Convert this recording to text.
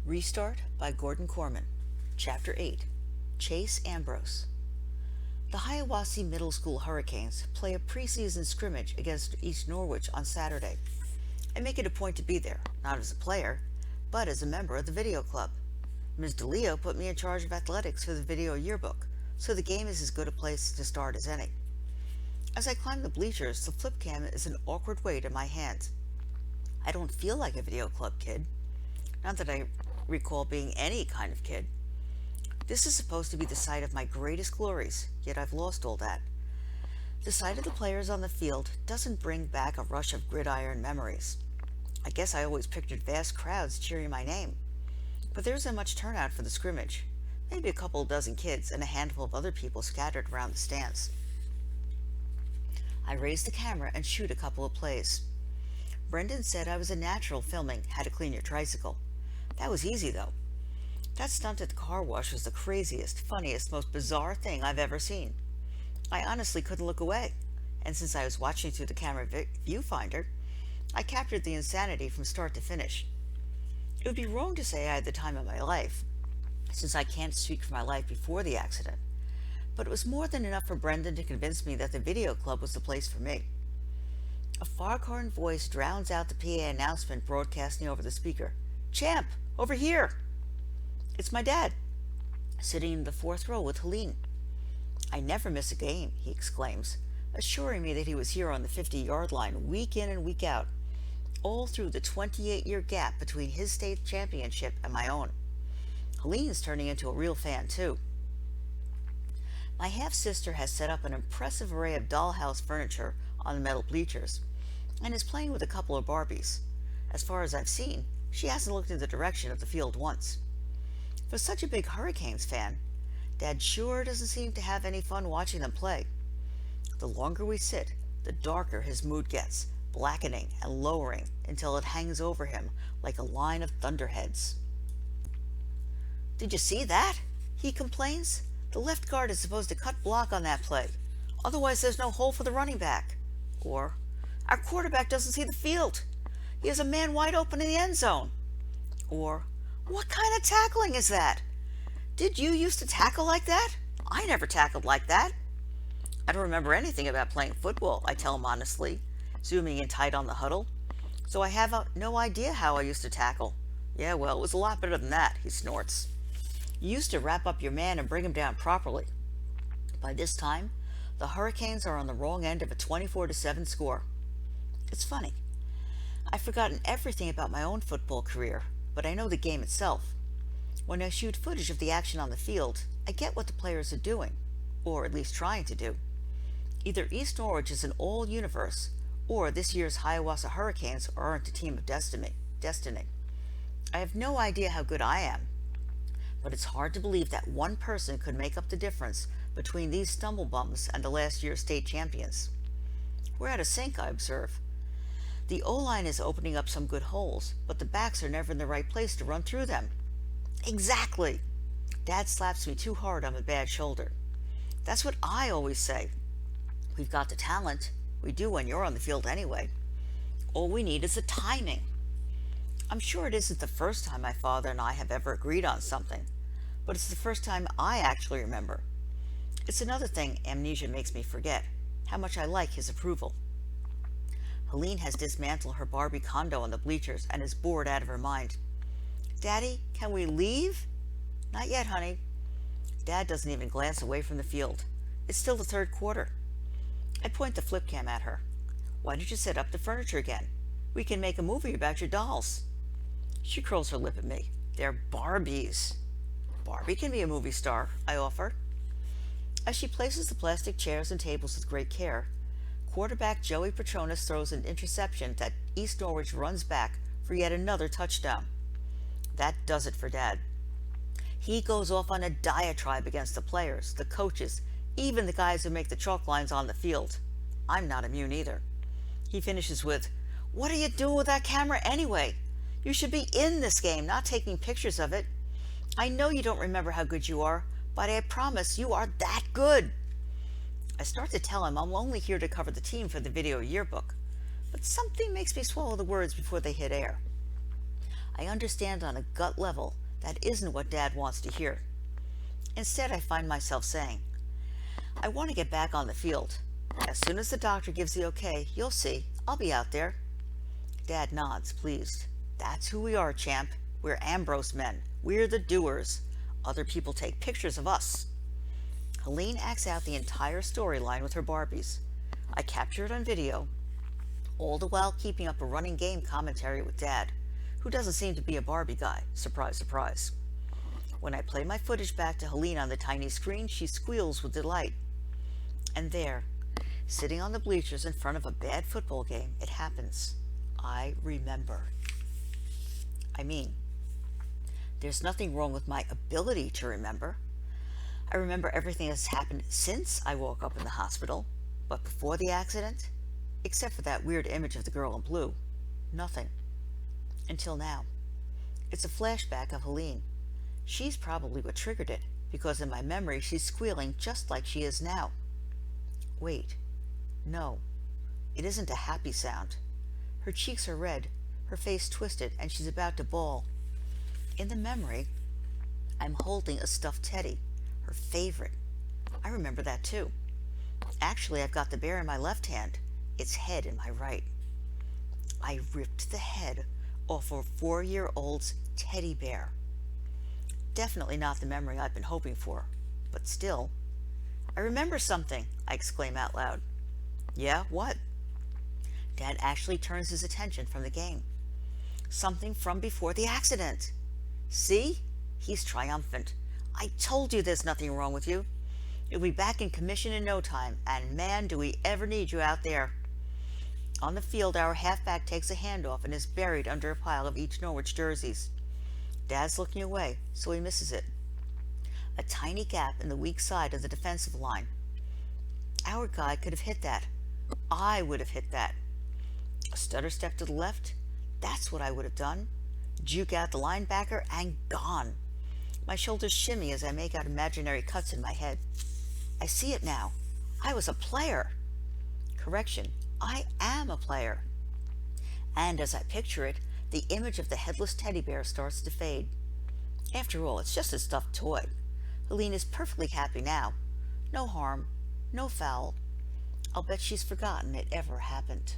Restart by Korman. Chapter 8. Chase Ambrose. The Hiawassee Middle School Hurricanes play a preseason scrimmage against East Norwich on Saturday. I make it a point to be there, not as a player, but as a member of the video club. Ms. DeLeo put me in charge of athletics for the video yearbook, so the game is as good a place to start as any. As I climb the bleachers, the flip cam is an awkward weight in my hands. I don't feel like a video club kid. Not that I recall being any kind of kid. This is supposed to be the site of my greatest glories, yet I've lost all that. The sight of the players on the field doesn't bring back a rush of gridiron memories. I guess I always pictured vast crowds cheering my name. But there isn't much turnout for the scrimmage. Maybe a couple dozen kids and a handful of other people scattered around the stands. I raise the camera and shoot a couple of plays. Brendan said I was a natural filming how to clean your tricycle. That was easy, though. That stunt at the car wash was the craziest, funniest, most bizarre thing I've ever seen. I honestly couldn't look away, and since I was watching through the camera viewfinder, I captured the insanity from start to finish. It would be wrong to say I had the time of my life, since I can't speak for my life before the accident, but it was more than enough for Brendan to convince me that the video club was the place for me. A foghorn voice drowns out the PA announcement broadcasting over the speaker. "Champ, over here!" It's my dad, sitting in the fourth row with Helene. "I never miss a game," he exclaims, assuring me that he was here on the 50-yard line week in and week out, all through the 28-year gap between his state championship and my own. Helene's turning into a real fan, too. My half-sister has set up an impressive array of dollhouse furniture on the metal bleachers, and is playing with a couple of Barbies. As far as I've seen, she hasn't looked in the direction of the field once. For such a big Hurricanes fan, Dad sure doesn't seem to have any fun watching them play. The longer we sit, the darker his mood gets, blackening and lowering until it hangs over him like a line of thunderheads. "Did you see that?" he complains. "The left guard is supposed to cut block on that play. Otherwise there's no hole for the running back." Or, "Our quarterback doesn't see the field. He has a man wide open in the end zone." Or, "What kind of tackling is that? Did you used to tackle like that? I never tackled like that." "I don't remember anything about playing football," I tell him honestly, zooming in tight on the huddle. "So I have no idea how I used to tackle." "Yeah, well, it was a lot better than that," he snorts. "You used to wrap up your man and bring him down properly." By this time, the Hurricanes are on the wrong end of a 24-7 score. It's funny. I've forgotten everything about my own football career, but I know the game itself. When I shoot footage of the action on the field, I get what the players are doing, or at least trying to do. Either East Norwich is an all-universe, or this year's Hiawassee Hurricanes aren't a team of destiny. I have no idea how good I am, but it's hard to believe that one person could make up the difference between these stumblebums and the last year's state champions. We're out of sync, I observe. The O-line is opening up some good holes, but the backs are never in the right place to run through them. Exactly! Dad slaps me too hard on the bad shoulder. That's what I always say. We've got the talent. We do when you're on the field anyway. All we need is the timing. I'm sure it isn't the first time my father and I have ever agreed on something, but it's the first time I actually remember. It's another thing amnesia makes me forget, how much I like his approval. Helene has dismantled her Barbie condo on the bleachers and is bored out of her mind. "Daddy, can we leave?" "Not yet, honey." Dad doesn't even glance away from the field. It's still the third quarter. I point the flip cam at her. "Why don't you set up the furniture again? We can make a movie about your dolls." She curls her lip at me. "They're Barbies." "Barbie can be a movie star," I offer. As she places the plastic chairs and tables with great care, quarterback Joey Petronas throws an interception that East Norwich runs back for yet another touchdown. That does it for Dad. He goes off on a diatribe against the players, the coaches, even the guys who make the chalk lines on the field. I'm not immune either. He finishes with, "What are you doing with that camera anyway? You should be in this game, not taking pictures of it. I know you don't remember how good you are, but I promise you are that good." I start to tell him I'm only here to cover the team for the video yearbook, but something makes me swallow the words before they hit air. I understand on a gut level that isn't what Dad wants to hear. Instead, I find myself saying, I want to get back on the field. As soon as the doctor gives the okay, you'll see, I'll be out there. Dad nods, pleased. That's who we are, Champ. We're Ambrose men. We're the doers. Other people take pictures of us. Helene acts out the entire storyline with her Barbies. I capture it on video, all the while keeping up a running game commentary with Dad, who doesn't seem to be a Barbie guy. Surprise, surprise. When I play my footage back to Helene on the tiny screen, she squeals with delight. And there, sitting on the bleachers in front of a bad football game, it happens. I remember. I mean, there's nothing wrong with my ability to remember. I remember everything that's happened since I woke up in the hospital, but before the accident, except for that weird image of the girl in blue, nothing. Until now. It's a flashback of Helene. She's probably what triggered it, because in my memory she's squealing just like she is now. Wait. No. It isn't a happy sound. Her cheeks are red, her face twisted, and she's about to bawl. In the memory, I'm holding a stuffed teddy, her favorite. I remember that too. Actually, I've got the bear in my left hand, its head in my right. I ripped the head off a 4-year-old's teddy bear. Definitely not the memory I've been hoping for, but still. I remember something, I exclaim out loud. Yeah, what? Dad actually turns his attention from the game. Something from before the accident. See? He's triumphant. I told you there's nothing wrong with you. You'll be back in commission in no time, and man, do we ever need you out there. On the field, our halfback takes a handoff and is buried under a pile of each Norwich jerseys. Dad's looking away, so he misses it. A tiny gap in the weak side of the defensive line. Our guy could have hit that. I would have hit that. A stutter step to the left? That's what I would have done. Juke out the linebacker and gone. My shoulders shimmy as I make out imaginary cuts in my head. I see it now. I was a player. Correction, I am a player. And as I picture it, the image of the headless teddy bear starts to fade. After all, it's just a stuffed toy. Helene is perfectly happy now. No harm, no foul. I'll bet she's forgotten it ever happened.